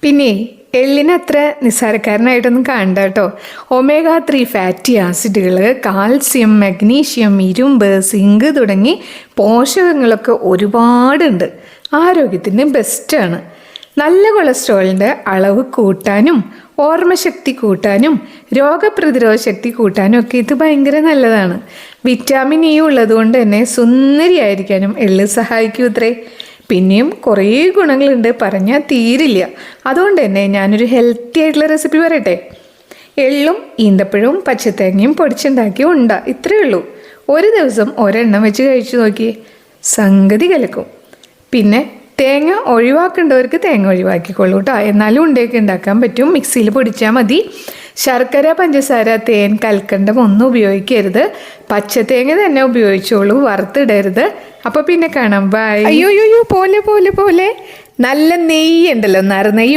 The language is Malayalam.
പിന്നെ എള്ളിന് അത്ര നിസ്സാരക്കാരനായിട്ടൊന്നും കാണണ്ട കേട്ടോ. ഒമേഗ 3 ഫാറ്റി ആസിഡുകൾ, കാൽസ്യം, മഗ്നീഷ്യം, ഇരുമ്പ്, സിങ്ക് തുടങ്ങി പോഷകങ്ങളൊക്കെ ഒരുപാടുണ്ട്. ആരോഗ്യത്തിന് ബെസ്റ്റാണ്. നല്ല കൊളസ്ട്രോളിൻ്റെ അളവ് കൂട്ടാനും ഓർമ്മശക്തി കൂട്ടാനും രോഗപ്രതിരോധ ശക്തി കൂട്ടാനും ഒക്കെ ഇത് ഭയങ്കര നല്ലതാണ്. വിറ്റാമിൻ ഇ ഉള്ളതുകൊണ്ട് തന്നെ സുന്ദരിയായിരിക്കാനും എള്ള് സഹായിക്കൂത്രേ. പിന്നെയും കുറേ ഗുണങ്ങളുണ്ട്, പറഞ്ഞാൽ തീരില്ല. അതുകൊണ്ട് തന്നെ ഞാനൊരു ഹെൽത്തി ആയിട്ടുള്ള റെസിപ്പി പറയട്ടെ. എള്ളും ഈന്തപ്പഴവും പച്ചത്തേങ്ങയും പൊടിച്ചുണ്ടാക്കി ഇത്രയേ ഉള്ളൂ. ഒരു ദിവസം ഒരെണ്ണം വെച്ച് കഴിച്ചു നോക്കിയേ, സംഗതി കലക്കും. പിന്നെ തേങ്ങ ഒഴിവാക്കേണ്ടവർക്ക് തേങ്ങ ഒഴിവാക്കിക്കൊള്ളൂ കേട്ടോ. എന്നാലും ഉണ്ടയൊക്കെ ഉണ്ടാക്കാൻ പറ്റും. മിക്സിയിൽ പൊടിച്ചാൽ മതി. ശർക്കര, പഞ്ചസാര, തേൻ, കൽക്കണ്ടം ഒന്നും ഉപയോഗിക്കരുത്. പച്ചത്തേങ്ങ തന്നെ ഉപയോഗിച്ചോളൂ, വറുത്തിടരുത്. അപ്പോൾ പിന്നെ കാണാം. ബൈ. അയ്യോ പോലെ പോലെ പോലെ നല്ല നെയ്യ് ഉണ്ടല്ലോ, നറുനെയ്യ്